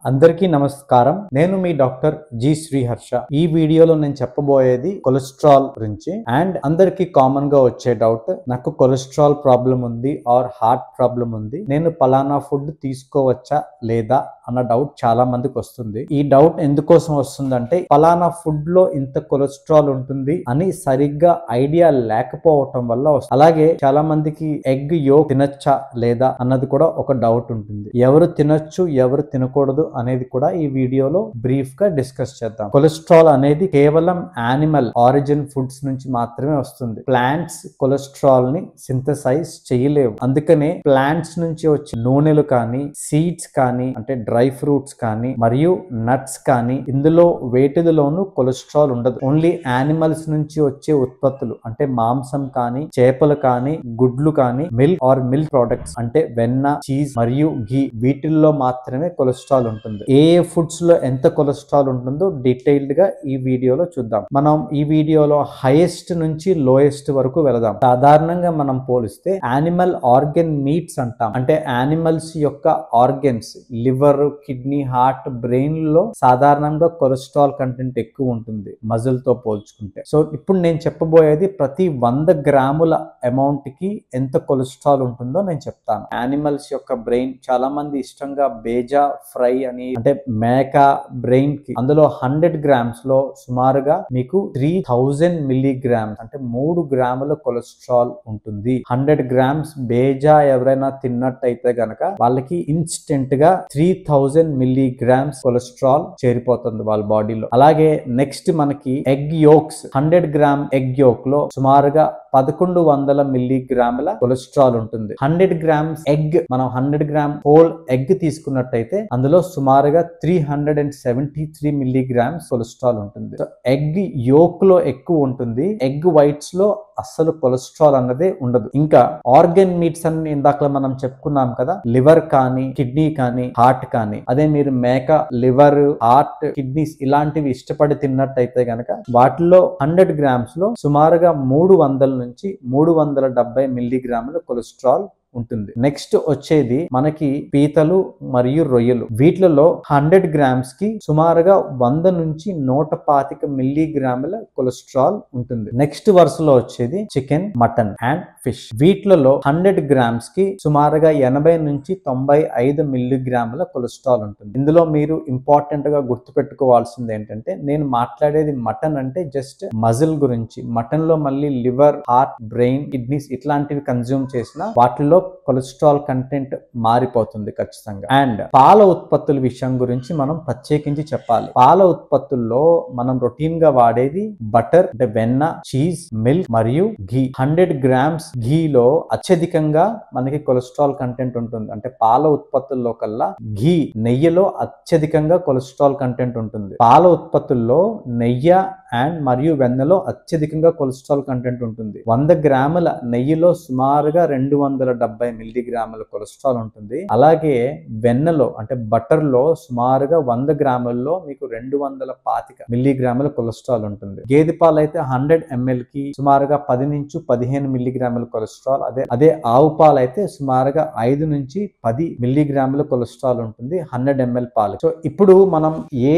అందరికీ నమస్కారం. నేను మీ డాక్టర్ జి శ్రీహర్ష. ఈ వీడియోలో నేను చెప్పబోయేది కొలెస్ట్రాల్ గురించి. అండ్ అందరికీ కామన్ గా వచ్చే డౌట్, నాకు కొలెస్ట్రాల్ ప్రాబ్లం ఉంది ఆర్ హార్ట్ ప్రాబ్లం ఉంది, నేను పలానా ఫుడ్ తీసుకోవచ్చా లేదా అన్న డౌట్ చాలా మందికి వస్తుంది. ఈ డౌట్ ఎందుకోసం వస్తుందంటే, పలానా ఫుడ్ లో ఇంత కొలెస్ట్రాల్ ఉంటుంది అని సరిగ్గా ఐడియా లేకపోవటం వల్ల వస్తుంది. అలాగే చాలా మందికి ఎగ్ యోక్ తినచ్చా లేదా అన్నది కూడా ఒక డౌట్ ఉంటుంది. ఎవరు తినొచ్చు ఎవరు తినకూడదు అనేది కూడా ఈ వీడియోలో బ్రీఫ్ గా డిస్కస్ చేద్దాం. కొలెస్ట్రాల్ అనేది కేవలం యానిమల్ ఆరిజిన్ ఫుడ్స్ నుంచి మాత్రమే వస్తుంది. ప్లాంట్స్ కొలెస్ట్రాల్ ని సింథసైజ్ చేయలేవు. అందుకనే ప్లాంట్స్ నుంచి వచ్చే నూనెలు కానీ, సీడ్స్ కానీ, అంటే డ్రై ఫ్రూట్స్ కానీ, మరియు నట్స్ కానీ, ఇందులో వేటిలోనూ కొలెస్ట్రాల్ ఉండదు. ఓన్లీ యానిమల్స్ నుంచి వచ్చే ఉత్పత్తులు అంటే మాంసం కానీ, చేపలు కానీ, గుడ్లు కానీ, మిల్క్ ఆర్ మిల్క్ ప్రొడక్ట్స్ అంటే వెన్న, చీజ్ మరియు ఘీ, వీటిల్లో మాత్రమే కొలెస్ట్రాల్ ఉంటుంది. ఏ ఫుడ్స్ లో ఎంత కొలెస్ట్రాల్ ఉంటుందో డీటెయిల్డ్ గా ఈ వీడియోలో చూద్దాం. మనం ఈ వీడియోలో హైయెస్ట్ నుంచి లోయెస్ట్ వరకు వెళదాం. సాధారణంగా మనం పోలిస్తే యానిమల్ ఆర్గన్ మీట్స్ అంటాం. అంటే యానిమల్స్ యొక్క organs, liver, kidney, heart, brain లో సాధారణంగా కొలెస్ట్రాల్ కంటెంట్ ఎక్కువ ఉంటుంది మజిల్ తో పోల్చుకుంటే. సో ఇప్పుడు నేను చెప్పబోయేది ప్రతి 100 గ్రాముల అమౌంట్ కి ఎంత కొలెస్ట్రాల్ ఉంటుందో నేను చెప్తాను. యానిమల్స్ యొక్క బ్రెయిన్ చాలా మంది ఇష్టంగా బేజా ఫ్రై అని, అంటే మేక బ్రెయిన్ కి, అందులో 100 గ్రామ్స్ లో సుమారుగా మీకు 3000 మిల్లీగ్రామ్స్ అంటే 3 గ్రాముల కొలెస్ట్రాల్ ఉంటుంది. 100 గ్రామ్స్ బేజా ఎవరైనా తిన్నట్టయితే గనక వాళ్ళకి ఇన్స్టెంట్ గా 3000 మిల్లీగ్రామ్స్ కొలెస్ట్రాల్ చేరిపోతుంది వాళ్ళ బాడీలో. అలాగే నెక్స్ట్ మనకి egg yolks, 100 gram egg yolk లో సుమారుగా 1100 మిల్లీగ్రాముల కొలెస్ట్రాల్ ఉంటుంది. 100 గ్రామ్స్ ఎగ్, మనం 100 గ్రామ్ హోల్ ఎగ్ తీసుకున్నట్టయితే అందులో సుమారుగా 373 మిల్లీగ్రామ్స్ కొలెస్ట్రాల్ ఉంటుంది. సో ఎగ్ యోక్ లో ఎక్కువ ఉంటుంది, ఎగ్ వైట్స్ లో అస్సలు కొలెస్ట్రాల్ అన్నదే ఉండదు. ఇంకా ఆర్గన్ మీట్స్ అని ఇందాక మనం చెప్పుకున్నాం కదా, లివర్ కానీ, కిడ్నీ కానీ, హార్ట్ కానీ, అదే మీరు మేక లివర్, హార్ట్, కిడ్నీస్ ఇలాంటివి ఇష్టపడి తిన్నట్టయితే గనక వాటిలో 100 గ్రామ్స్ లో సుమారుగా 300 నుంచి 370 మిల్లీగ్రాముల కొలెస్ట్రాల్ ఉంటుంది. నెక్స్ట్ వచ్చేది మనకి పీతలు మరియు రొయ్యలు. వీటిలలో 100 గ్రామ్స్ కి సుమారుగా 100 నుంచి 125 మిల్లీగ్రాముల కొలెస్ట్రాల్ ఉంటుంది. నెక్స్ట్ వరుసలో వచ్చేది చికెన్, మటన్ అండ్ ఫిష్. వీటిలలో 100 గ్రామ్స్ కి సుమారుగా 80 నుంచి 95 మిల్లీగ్రాముల కొలెస్ట్రాల్ ఉంటుంది. ఇందులో మీరు ఇంపార్టెంట్ గా గుర్తుపెట్టుకోవాల్సింది ఏంటంటే, నేను మాట్లాడేది మటన్ అంటే జస్ట్ మజిల్ గురించి. మటన్ లో మళ్ళీ లివర్, హార్ట్, బ్రెయిన్, కిడ్నీస్ ఇట్లాంటివి కన్జ్యూమ్ చేసిన వాటిలో కొలెస్ట్రాల్ కంటెంట్ మారిపోతుంది ఖచ్చితంగా. అండ్ పాల ఉత్పత్తుల విషయం గురించి మనం ప్రత్యేకించి చెప్పాలి. పాల ఉత్పత్తుల్లో మనం రొటీన్ గా వాడేది బటర్ అంటే వెన్న, చీజ్, మిల్క్ మరియు ఘీ. 100 గ్రామ్స్ ఘీలో అత్యధికంగా మనకి కొలెస్ట్రాల్ కంటెంట్ ఉంటుంది. అంటే పాల ఉత్పత్తుల్లో కల్లా ఘీ, నెయ్యిలో అత్యధికంగా కొలెస్ట్రాల్ కంటెంట్ ఉంటుంది. పాల ఉత్పత్తుల్లో నెయ్యి అండ్ మరియు వెన్నలో అత్యధికంగా కొలెస్ట్రాల్ కంటెంట్ ఉంటుంది. 100 గ్రాముల నెయ్యిలో సుమారుగా 270 మిల్లీగ్రాముల కొలెస్ట్రాల్ ఉంటుంది. అలాగే వెన్నలో అంటే బటర్ లో సుమారుగా 100 గ్రాముల్లో మీకు 225 మిల్లీగ్రాముల కొలెస్ట్రాల్ ఉంటుంది. గేదె పాలు అయితే 100 ml కి సుమారుగా 10 నుంచి 15 మిల్లీగ్రాముల కొలెస్ట్రాల్. అదే ఆవు పాలు అయితే సుమారుగా 5 నుంచి 10 మిల్లీగ్రాముల కొలెస్ట్రాల్ ఉంటుంది 100 ml పాలు. సో ఇప్పుడు మనం ఏ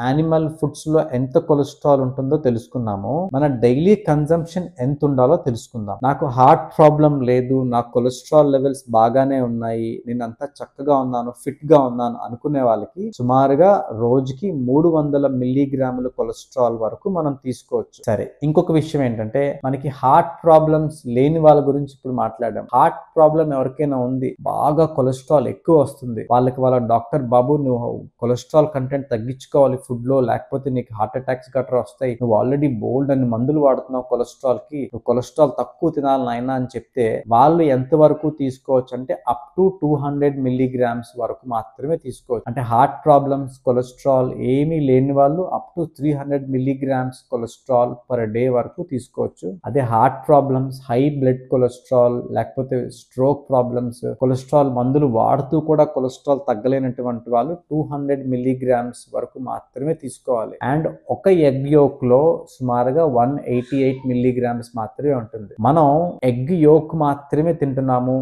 యానిమల్ ఫుడ్స్ లో ఎంత కొలెస్ట్రాల్ ఉంటుందో తెలుసుకున్నాము. మన డైలీ కన్జంప్షన్ ఎంత ఉండాలో తెలుసుకుందాం. నాకు హార్ట్ ప్రాబ్లం లేదు, నాకు కొలెస్ట్రాల్ లెవెల్స్ బాగానే ఉన్నాయి, నేను అంతా చక్కగా ఉన్నాను, ఫిట్ గా ఉన్నాను అనుకునే వాళ్ళకి సుమారుగా రోజుకి 300 మిల్లీగ్రాముల కొలెస్ట్రాల్ వరకు మనం తీసుకోవచ్చు. సరే, ఇంకొక విషయం ఏంటంటే, మనకి హార్ట్ ప్రాబ్లమ్స్ లేని వాళ్ళ గురించి ఇప్పుడు మాట్లాడాం. హార్ట్ ప్రాబ్లం ఎవరికైనా ఉంది, బాగా కొలెస్ట్రాల్ ఎక్కువ వస్తుంది, వాళ్ళకి వాళ్ళ డాక్టర్, బాబు నువ్వు కొలెస్ట్రాల్ కంటెంట్ తగ్గించుకోవాలి ఫుడ్ లో, లేకపోతే నీకు హార్ట్ అటాక్స్ గట్రా వస్తాయి, నువ్వు ఆల్రెడీ బోల్డ్ అని మందులు వాడుతున్నావు కొలెస్ట్రాల్ కి, నువ్వు కొలెస్ట్రాల్ తక్కువ తినాలి నాయనా అని చెప్తే వాళ్ళు ఎంత వరకు తీసుకోవచ్చు అంటే అప్ టు 200 మిల్లీగ్రామ్స్ వరకు మాత్రమే తీసుకోవచ్చు. అంటే హార్ట్ ప్రాబ్లమ్స్, కొలెస్ట్రాల్ ఏమీ లేని వాళ్ళు up to 300 milligrams cholesterol per day వరకు తీసుకోవచ్చు. అదే heart problems, high blood cholesterol, లేకపోతే స్ట్రోక్ ప్రాబ్లమ్స్, కొలెస్ట్రాల్ మందులు వాడుతూ కూడా కొలెస్ట్రాల్ తగ్గలేనటువంటి వాళ్ళు 200 మిల్లీగ్రామ్స్ వరకు మాత్రమే తీసుకోవాలి. అండ్ ఒక ఎగ్ యోక్ లో సుమారుగా 188 మిల్లీగ్రామ్స్ మాత్రమే ఉంటుంది. మనం ఎగ్ యోక్ మాత్రమే తింటున్నాము,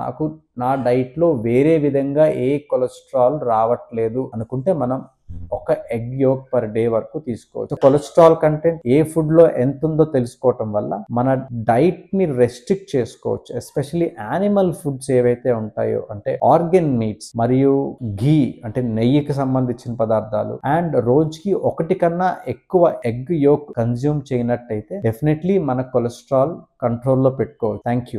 నాకు నా డైట్ లో వేరే విధంగా ఏ కొలెస్ట్రాల్ రావట్లేదు అనుకుంటే మనం ఒక ఎగ్ యోక్ పర్ డే వరకు తీసుకోవచ్చు. కొలెస్ట్రాల్ కంటెంట్ ఏ ఫుడ్ లో ఎంత ఉందో తెలుసుకోవటం వల్ల మన డైట్ ని రెస్ట్రిక్ట్ చేసుకోవచ్చు. ఎస్పెషల్లీ యానిమల్ ఫుడ్స్ ఏవైతే ఉంటాయో అంటే ఆర్గన్ మీట్స్ మరియు ఘీ అంటే నెయ్యికి సంబంధించిన పదార్థాలు అండ్ రోజుకి 1 కన్నా ఎక్కువ ఎగ్ యోక్ కన్జ్యూమ్ చేయనట్టయితే డెఫినెట్లీ మన కొలెస్ట్రాల్ కంట్రోల్లో పెట్టుకోవచ్చు. Thank you.